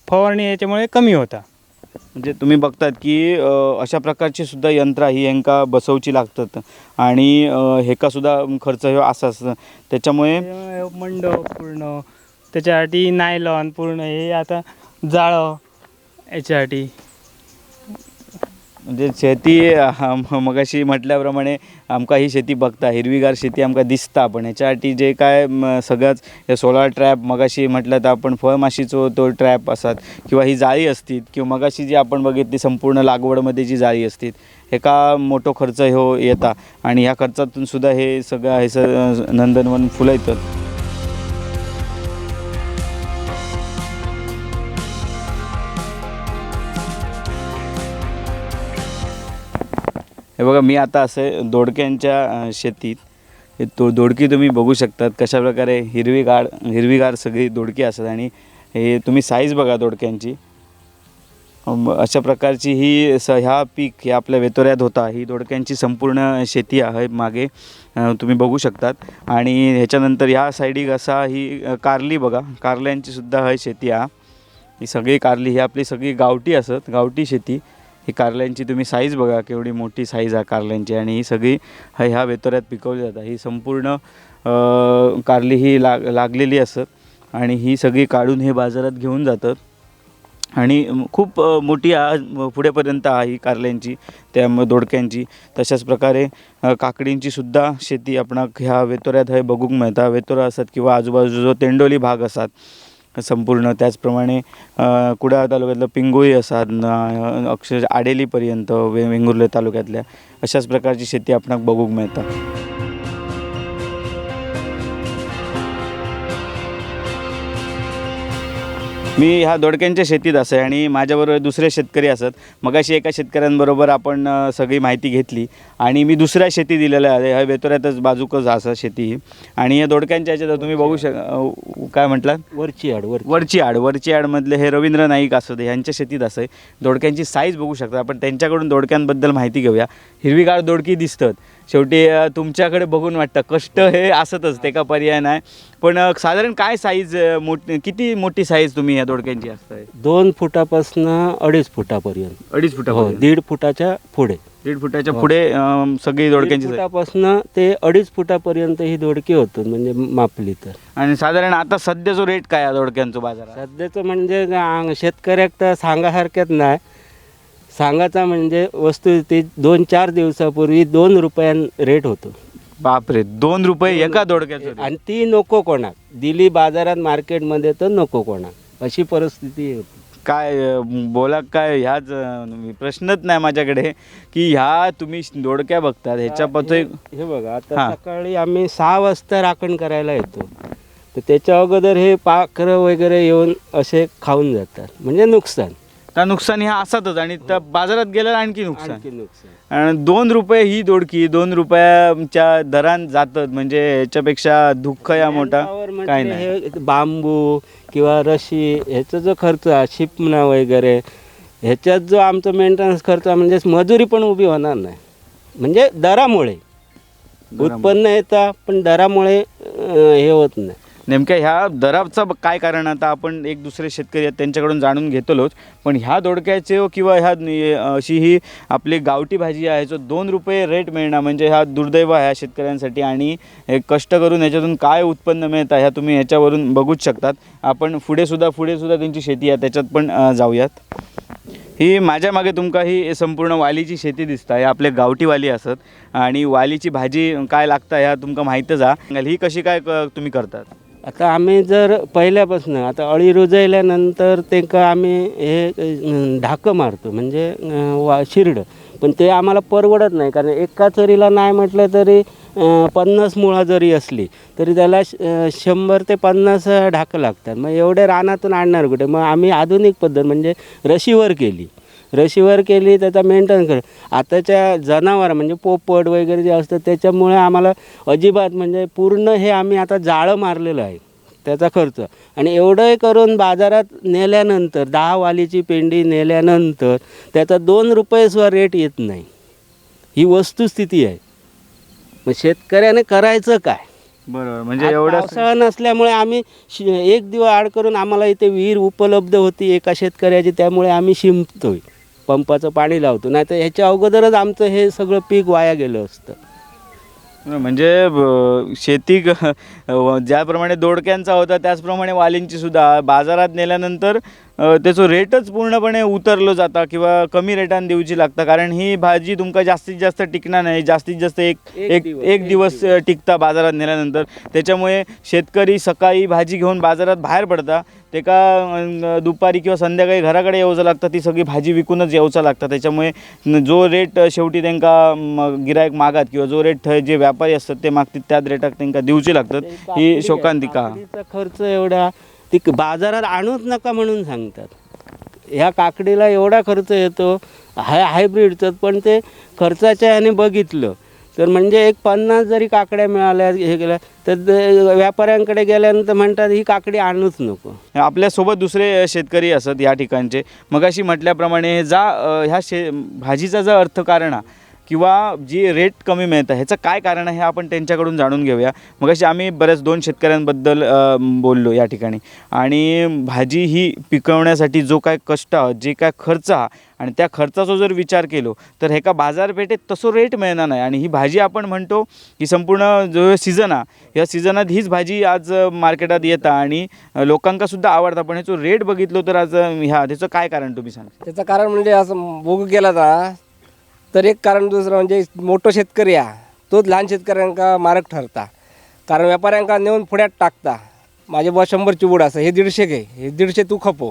Speaker 2: फवारणी याच्यामुळे कमी होता.
Speaker 1: म्हणजे तुम्ही बघतात की अशा प्रकारची सुद्धा यंत्रा ही ह्यांका बसवची लागतात. आणि हेका सुद्धा खर्च हे असा असतं. त्याच्यामुळे
Speaker 2: मंडप पूर्ण, त्याच्यासाठी नायलॉन पूर्ण, हे आता जाळं याच्यासाठी
Speaker 1: म्हणजे शेती मगाशी म्हटल्याप्रमाणे आमका ही शेती बघता हिरवीगार शेती आमका दिसता, पण ह्याच्यासाठी जे काय सगळंच हे सोलार ट्रॅप मगाशी म्हटलं तर आपण फळमाशीचो तो ट्रॅप असतात किंवा ही जाळी असती किंवा मगाशी जी आपण बघितली संपूर्ण लागवडमध्ये जी जाळी असती एका मोठो खर्च ह्यो येता आणि ह्या खर्चातून सुद्धा हे सगळं हे नंदनवन फुलयतं. हे बघा मी आता असे दोडक्यांच्या शेतीत हे दोडकी तुम्ही बघू शकतात कशाप्रकारे हिरवीगार सगळी दोडकी असतात आणि हे तुम्ही साईज बघा दोडक्यांची. अशा प्रकारची ही ह्या पीक हे आपल्या वेतोऱ्यात होता ही दोडक्यांची संपूर्ण शेती आहे मागे तुम्ही बघू शकतात. आणि ह्याच्यानंतर ह्या साईडीक असा ही कारली बघा, कारल्यांची सुद्धा ही शेती आहे. ही सगळी कारली ही आपली सगळी गावठी असत, गावठी शेती. ही कारल्यांची तुम्ही साईज बघा केवढी मोठी साईज आहे कारल्यांची आणि ही सगळी ह्या वेतोऱ्यात पिकवली जातात. ही संपूर्ण कारली ही लागलेली असत आणि ही सगळी काढून हे बाजारात घेऊन जातात आणि खूप मोठी पुढेपर्यंत आहे ही कारल्यांची त्या दोडक्यांची. तशाच प्रकारे काकडींची सुद्धा शेती आपण ह्या वेतोऱ्यात हे बघूक मिळता. वेतोरा असतात किंवा आजूबाजू जो तेंडोली भाग असतात संपूर्ण, त्याचप्रमाणे कुडाळ तालुक्यातलं पिंगोळी असतात अक्षरशः आडेलीपर्यंत वेंगुर्ले तालुक्यातल्या अशाच प्रकारची शेती आपणाक बघूक मिळता. मी ह्या दोडक्यांच्या शेतीत असे आणि माझ्याबरोबर दुसरे शेतकरी असत. मगाशी एका शेतकऱ्यांबरोबर आपण सगळी माहिती घेतली आणि मी दुसऱ्या शेती दिलेल्या आहे ह्या वेतोऱ्यातच बाजूकच असं शेती ही. आणि या दोडक्यांच्या ह्याच्यात तुम्ही बघू काय म्हटलात वरची आडमधले हे रवींद्र नाईक असत ह्यांच्या शेतीत असं दोडक्यांची साईज बघू शकता. आपण त्यांच्याकडून दोडक्यांबद्दल माहिती घेऊया. हिरवीगार दोडकी दिसतात, शेवटी तुमच्याकडे बघून वाटतं कष्ट हे असतच ते का पर्याय नाही. पण साधारण काय साईज किती मोठी साईज तुम्ही या दोडक्यांची असताय?
Speaker 3: 2 फुटापासून 2.5 फुटापर्यंत.
Speaker 1: 2.5 फुटा?
Speaker 3: 1.5 फुटाच्या पुढे.
Speaker 1: 1.5 फुटाच्या पुढे सगळी दोडक्यांची size.
Speaker 3: फुटापासून ते 2.5 फुटापर्यंत ही दोडकी होतो म्हणजे मापली तर.
Speaker 1: आणि साधारण आता सध्या जो रेट काय आहे दोडक्यांचा बाजारात?
Speaker 3: सध्याचं म्हणजे शेतकऱ्याक तर सांगासारख्याच नाही. सांगायचा म्हणजे वस्तू ती 2-4 दिवसापूर्वी 2 रुपयां रेट होतो.
Speaker 1: बापरे, 2 रुपये एका दोडक्याचं?
Speaker 3: आणि ती नको कोणाक दिली बाजारात मार्केटमध्ये तर नको कोणाक अशी परिस्थिती होती.
Speaker 1: काय बोला काय ह्याच प्रश्नच नाही माझ्याकडे की ह्या तुम्ही दोडक्या बघतात ह्याच्या
Speaker 3: हे बघा आता सकाळी आम्ही 6 वाजता राखण करायला येतो तर त्याच्या अगोदर हे पाखरं वगैरे येऊन असे खाऊन जातात म्हणजे नुकसान.
Speaker 1: त्या नुकसान ह्या असतातच आणि त्या बाजारात गेल्यावर आणखी नुकसान.
Speaker 3: आणि
Speaker 1: 2 रुपये ही दोडकी 2 रुपयाच्या दरान जातात म्हणजे ह्याच्यापेक्षा दुःख या मोठा काय नाही.
Speaker 3: हे बांबू किंवा रशी ह्याचा जो खर्च आहे शिपणं वगैरे ह्याच्यात जो आमचा मेंटेनन्स खर्च म्हणजे मजुरी पण उभी होणार नाही म्हणजे दरामुळे उत्पन्न येतं पण दरामुळे हे होत नाही.
Speaker 1: नेमक्या ह्या दराचं काय कारण आता आपण एक दुसरे शेतकरी आहेत त्यांच्याकडून जाणून घेतलोच. पण ह्या दोडक्याचे किंवा ह्या अशी ही आपली गावठी भाजी आहे जो 2 रुपये रेट मिळणं म्हणजे हा दुर्दैव आहे ह्या शेतकऱ्यांसाठी. आणि हे कष्ट करून ह्याच्यातून काय उत्पन्न मिळतं ह्या तुम्ही ह्याच्यावरून बघूच शकतात. आपण पुढे सुद्धा त्यांची शेती आहे त्याच्यात पण जाऊयात. ही माझ्या मागे तुमका ही संपूर्ण वालीची शेती दिसता. हे आपले गावठी वाली असत आणि वालीची भाजी काय लागतं ह्या तुमका माहीतच आहे. ही कशी काय तुम्ही करतात?
Speaker 3: आता आम्ही जर पहिल्यापासून आता अळी रुजल्यानंतर ते का आम्ही हे ढाकं मारतो म्हणजे शिरडं, पण ते आम्हाला परवडत नाही कारण एका चरीला नाही म्हटलं तरी 50 मुळा जरी असली तरी त्याला 100 ते 50 ढाकं लागतात. मग एवढे रानातून आणणार कुठे? मग आम्ही आधुनिक पद्धत म्हणजे रशीवर केली त्याचा मेंटेनन्स कर. आताच्या जनावर म्हणजे पोपट वगैरे जे असतं त्याच्यामुळे आम्हाला अजिबात म्हणजे पूर्ण हे आम्ही आता जाळं मारलेलं आहे त्याचा खर्च. आणि एवढं करून बाजारात नेल्यानंतर 10 वालीची पेंडी नेल्यानंतर त्याचा 2 रुपयेसुद्धा रेट येत नाही. ही वस्तुस्थिती आहे. मग शेतकऱ्याने करायचं काय?
Speaker 1: बरोबर, म्हणजे एवढं
Speaker 3: पावसाळा नसल्यामुळे आम्ही 1 दिवस आड करून आम्हाला इथे विहीर उपलब्ध होती एका शेतकऱ्याची त्यामुळे आम्ही शिंपतोय पंपाचं पाणी लावतो. नाही तर ह्याच्या अगोदरच आमचं हे सगळं पीक वाया गेलं असतं.
Speaker 1: म्हणजे शेती ज्याप्रमाणे दोडक्यांचा होता त्याचप्रमाणे वालींची सुद्धा बाजारात नेल्यानंतर त्याचो रेटच पूर्णपणे उतरलो जाता किंवा कमी रेटान दिवची लागता, कारण ही भाजी तुमका जास्तीत जास्त टिकणार नाही, जास्तीत जास्त एक दिवस टिकता बाजारात नेल्यानंतर. त्याच्यामुळे शेतकरी सकाळी भाजी घेऊन बाजारात बाहेर पडता, तेका दुपारी किंवा संध्याकाळी घराकडे येवचं लागतं, ती सगळी भाजी विकूनच येवचं लागतं. त्याच्यामुळे जो रेट शेवटी त्यांना गिरायक मागात किंवा जो रेट जे व्यापारी असतात ते मागतात त्याच रेटाक त्यांना दिवची लागतात. ही शोकांतिका.
Speaker 3: काकडीचा खर्च एवढा ती बाजारात आणूच नका म्हणून सांगतात. ह्या काकडीला एवढा खर्च येतो हायब्रिडचं, पण ते खर्चाच्या ह्याने बघितलं तर म्हणजे एक 50 जरी काकड्या मिळाल्या हे केल्या तर व्यापाऱ्यांकडे गेल्यानंतर म्हणतात ही काकडी आणूच नको.
Speaker 1: आपल्यासोबत दुसरे शेतकरी असत या ठिकाणचे. मगाशी म्हटल्याप्रमाणे ह्या भाजीचा जो अर्थकारण किंवा जी रेट कमी मिळतं ह्याचं काय कारण आहे हे आपण त्यांच्याकडून जाणून घेऊया. मगाशी आम्ही बऱ्याच 2 शेतकऱ्यांबद्दल बोललो या ठिकाणी, आणि भाजी ही पिकवण्यासाठी जो काय कष्ट जे काय खर्च आणि त्या खर्चाचा जर विचार केलो तर ह्याका बाजारपेठेत तसो रेट मिळणार नाही. आणि ही भाजी आपण म्हणतो की संपूर्ण जो सीझन या सीझनात हीच भाजी आज मार्केटात येता आणि लोकांका सुद्धा आवडता, पण ह्याचो रेट बघितलो तर आज त्याचं काय कारण तुम्ही सांगा.
Speaker 4: त्याचं कारण म्हणजे असं बघू गेला ना तर एक कारण दुसरं म्हणजे मोठो शेतकरी तोच लहान शेतकऱ्यांका मारक ठरता, कारण व्यापाऱ्यांका नेऊन पुढ्यात टाकता. माझे 100 चिबूड असं हे 150 घे, हे 150 तू खपो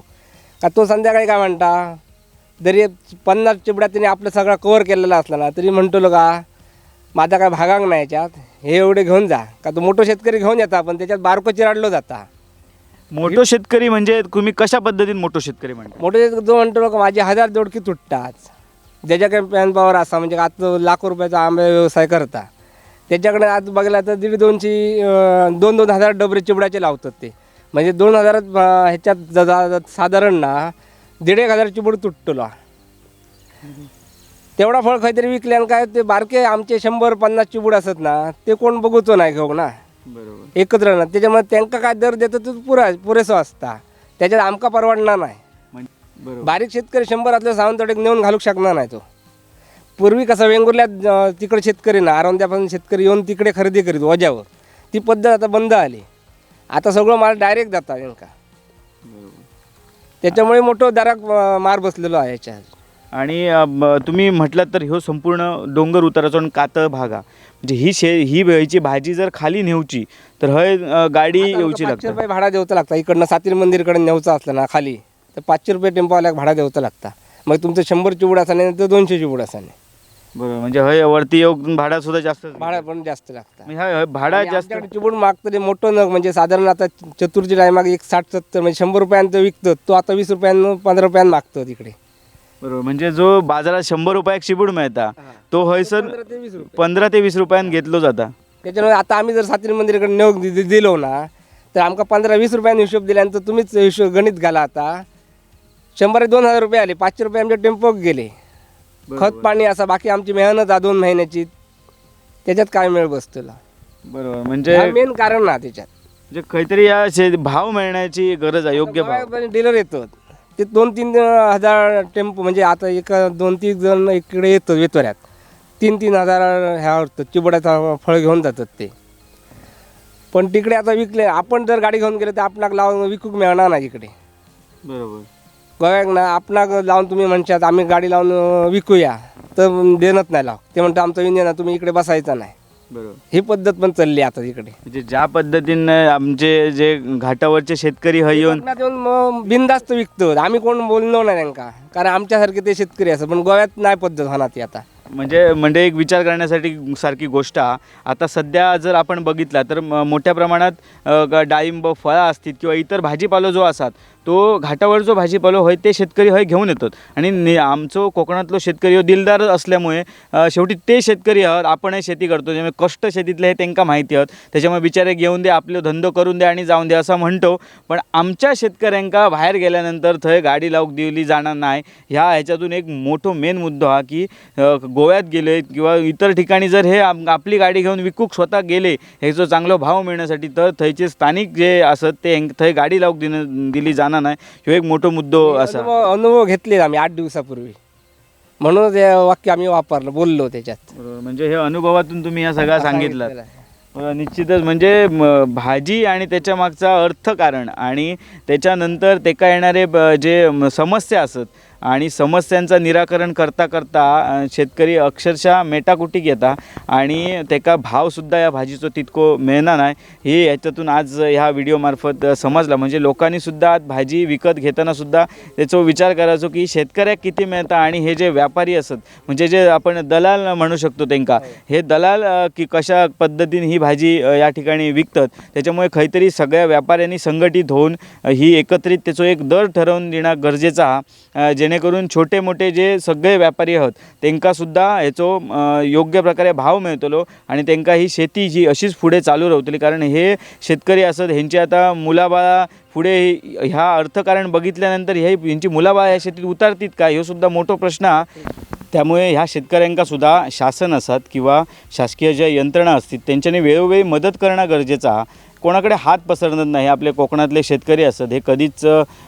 Speaker 4: का. तो संध्याकाळी काय म्हणता, जरी 50 चिबड्यात तिने आपलं सगळं कवर केलेलं असलं ना तरी म्हणतो का माझा काय भागांग नाही याच्यात, हे एवढे घेऊन जा का. तो मोठो शेतकरी घेऊन येता पण त्याच्यात बारको चिराडलो जाता.
Speaker 1: मोठो शेतकरी म्हणजे तुम्ही कशा पद्धतीने मोठो शेतकरी म्हणता.
Speaker 4: मोठो शेतकरी जो म्हणतो का माझे 1000 दोडकी तुटतात, ज्याच्या काही पॅन पॉवर असा म्हणजे आता लाखो रुपयाचा आंबे व्यवसाय करता, त्याच्याकडे आज बघायला तर 1,500-2,000 हजार डबरे चिबडाचे लावतात ते. म्हणजे 2,000 ह्याच्यात साधारण ना 1,500 चिबूड तुटतो. तेवढा फळ काहीतरी विकल्यान काय ते बारके आमचे 100-50 चिबूड असत ना ते कोण बघूचो नाही घेऊ ना,
Speaker 1: बरोबर
Speaker 4: एकत्र ना. त्याच्यामुळे त्यांना काय दर देतो तो पुरेसो असता, त्याच्यात आमका परवडणार नाही.
Speaker 1: बरोबर.
Speaker 4: बारीक शेतकरी 100 असल्या सावंतवाडीत नेऊन घालू शकणार नाही तो. पूर्वी कसं वेंगुर्ल्यात तिकडे शेतकरी ना आरवंद्यापासून शेतकरी येऊन तिकडे खरेदी करीत वजावर, ती पद्धत आता बंद आली. आता सगळं माल डायरेक्ट जाता नेमका, त्याच्यामुळे मोठं दराक मार बसलेलो आहे याच्यात.
Speaker 1: आणि तुम्ही म्हटलं तर ह्यो संपूर्ण डोंगर उताराचो आणि कातळ भाग म्हणजे ही ह्याची भाजी जर खाली नेऊची तर हय गाडी येऊची
Speaker 4: 500
Speaker 1: लागते.
Speaker 4: रुपये भाडा द्यावचं लागतं. इकडनं सातीर मंदिरकडे नेऊचं असलं ना खाली तर 500 रुपये टेम्पोवाल्याक भाडा द्यावचं लागतं. मग तुमचं 100 चिबूड असाने तर 200 चिबूड असाने.
Speaker 1: बरोबर. म्हणजे हय वरती येऊन भाडा सुद्धा जास्त
Speaker 4: भाडा पण जास्त लागतं.
Speaker 1: म्हणजे भाडा जास्त.
Speaker 4: चिबूड मागतं ते मोठं नग म्हणजे साधारण आता चतुर्थी टायमाग 60-70 म्हणजे 100 रुपयांचं विकतं, तो आता 20 रुपयांना 15 रुपयांना मागतो तिकडे.
Speaker 1: बरोबर. म्हणजे जो बाजारात 100 रुपयाक चिबूड मिळता तो हय सर 15 ते 20 रुपयांना घेतलो जाता.
Speaker 4: त्याच्यामुळे आता आम्ही जर सातीर मंदिराकडे नेऊ दिलो ना तर आमका 15-20 रुपयांनी हिशोब दिल्यानंतर तुम्हीच हिशोब गणित घाला. आता 100-2,000 रुपये आले, 500 रुपये आमच्या टेम्पोक गेले. खत पाणी असा बाकी आमची मेहनत 2 महिन्याची, त्याच्यात काय मिळ बसतला.
Speaker 1: बरोबर. म्हणजे
Speaker 4: मेन कारण ना त्याच्यात
Speaker 1: म्हणजे काहीतरी या भाव मिळण्याची गरज आहे, योग्य भाव.
Speaker 4: डीलर येतो ते 2-3 हजार टेम्पो म्हणजे आता एक 2-3 जण इकडे येतो वेतोऱ्यात 3-3 हजार ह्या चिबड्याचा फळ घेऊन जातात ते. पण तिकडे आता विकले आपण जर गाडी घेऊन गेले तर आपणाक लावून विकूक मिळणार नाही इकडे.
Speaker 1: बरोबर.
Speaker 4: गोव्याक ना आपणाक लावून तुम्ही म्हणशात आम्ही गाडी लावून विकूया तर देणंच नाही लाव. ते म्हणतात आमचं युनियन आहे तुम्ही इकडे बसायचं नाही.
Speaker 1: बरोबर.
Speaker 4: ही पद्धत पण चालली आता इकडे.
Speaker 1: म्हणजे ज्या पद्धतीने आमचे जे घाटावरचे शेतकरी हय येऊन
Speaker 4: येऊन बिनधास्त विकतो, आम्ही कोण बोललो नाही त्यांना, कारण आमच्यासारखे ते शेतकरी असं. पण गोव्यात नाही पद्धत होणार ती आता.
Speaker 1: म्हणजे एक विचार करण्यासाठी सारखी गोष्ट आता सध्या जर आपण बघितला तर मोठ्या प्रमाणात डाळिंब फळं असतील किंवा इतर भाजीपालो जो असतात तो घाटावर जो भाजीपालो होय ते शेतकरी हय घेऊन येतात. आणि आमचो कोकणातलो शेतकरी हो दिलदार असल्यामुळे शेवटी ते शेतकरी आहोत आपणही शेती करतो, ज्यामुळे कष्ट शेतीतले हे त्यांना माहिती आहोत. त्याच्यामुळे बिचारे घेऊन दे आपले धंदो करून दे आणि जाऊन दे असं म्हणतो. पण आमच्या शेतकऱ्यांका बाहेर गेल्यानंतर थंय गाडी लावूक दिली जाणार नाही. ह्याच्यातून एक मोठो मेन मुद्दो हा की गोव्यात गेले किंवा इतर ठिकाणी जर हे आपली गाडी घेऊन विकूक स्वतः गेले ह्याचा चांगला भाव मिळण्यासाठी तर थंयचे स्थानिक जे असत ते थंय गाडी लावूक दिली जाणार नाही. ह्यो एक मोठो मुद्दो असा.
Speaker 4: अनुभव घेतले आम्ही 8 दिवसापूर्वी. म्हणून ते वाक्य आम्ही वापरलं, बोललो त्याच्यात.
Speaker 1: बरोबर, म्हणजे हे अनुभवातून तुम्ही या सगळ्या सांगितलं.
Speaker 4: सांगितलेलं आहे.
Speaker 1: निश्चितच म्हणजे भाजी आणि त्याच्या मागचा अर्थकारण आणि त्याच्यानंतर तेका येणारे जे समस्या असत आणि समस्यांचं निराकरण करता करता शेतकरी अक्षरशः मेटाकुटीक येता आणि तेका भावसुद्धा या भाजीचो तितको मिळणार नाही हे याच्यातून आज ह्या व्हिडिओमार्फत समजलं. म्हणजे लोकांनीसुद्धा आज भाजी विकत घेतानासुद्धा त्याचा विचार करायचो की शेतकऱ्याक किती मिळता आणि हे जे व्यापारी असत म्हणजे जे आपण दलाल म्हणू शकतो त्यांका, हे दलाल की कशा पद्धतीने ही भाजी या ठिकाणी विकतात. त्याच्यामुळे खैतरी सगळ्या व्यापाऱ्यांनी संघटित होऊन ही एकत्रित त्याचा एक दर ठरवून देणं गरजेचा हा, जेणेकरून छोटे मोठे जे सगळे व्यापारी आहोत त्यांकासुद्धा ह्याचो योग्य प्रकारे भाव मिळतलो आणि त्यांका ही शेती जी अशीच पुढे चालू राहतली. कारण हे शेतकरी असत ह्यांची आता मुलाबाळा पुढे ह्या अर्थकारण बघितल्यानंतर ह्यांची मुलाबाळा ह्या शेतीत उतारतील का ह्यो सुद्धा मोठा प्रश्न हा. त्यामुळे ह्या शेतकऱ्यांका सुद्धा शासन असत किंवा शासकीय ज्या यंत्रणा असतील त्यांच्याने वेळोवेळी मदत करणं गरजेचं हा. कोणाकडे हात पसरणार नाही. आपले कोकणातले शेतकरी असत हे कधीच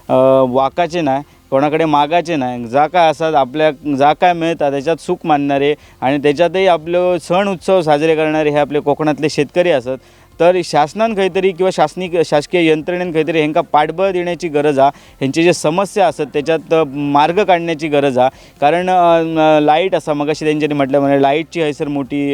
Speaker 1: वाकाचे नाही, कोणाकडे मागाचे नाही. जा काय असतात आपल्या जा काय मिळतात त्याच्यात सुख मानणारे आणि त्याच्यातही आपलं सण उत्सव साजरे करणारे हे आपले कोकणातले शेतकरी असत. तर शासनान काहीतरी किंवा शासकीय यंत्रणेन काहीतरी ह्यांका पाठबळ देण्याची गरज आहे. ह्यांचे जे समस्या असतात त्याच्यात मार्ग काढण्याची गरज आहे. कारण लाईट असा मगाशी त्यांच्यानी म्हटलं म्हणजे लाईटची हैसर मोठी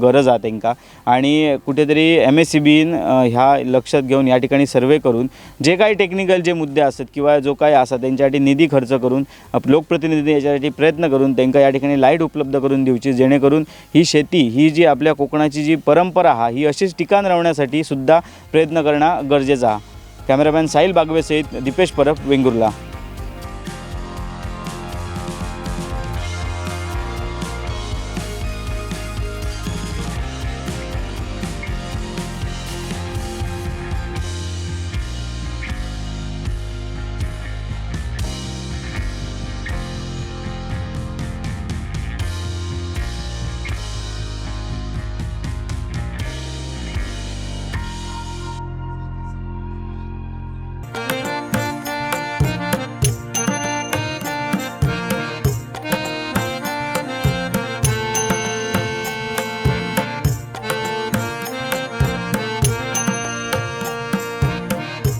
Speaker 1: गरज आहे त्यांका आणि कुठेतरी MSCBीन ह्या लक्षात घेऊन या ठिकाणी सर्वे करून जे काही टेक्निकल जे मुद्दे असतात किंवा जो काही असतात त्यांच्यासाठी निधी खर्च करून लोकप्रतिनिधी याच्यासाठी प्रयत्न करून त्यांना या ठिकाणी लाईट उपलब्ध करून देऊची, जेणेकरून ही शेती ही जी आपल्या कोकणाची जी परंपरा हा ही अशीच ठिकाण राहण्यासाठी सुद्धा प्रयत्न करणं गरजेचं आहे. कॅमेरामॅन साहिल बागवेसहित दीपेश परब, वेंगुर्ला.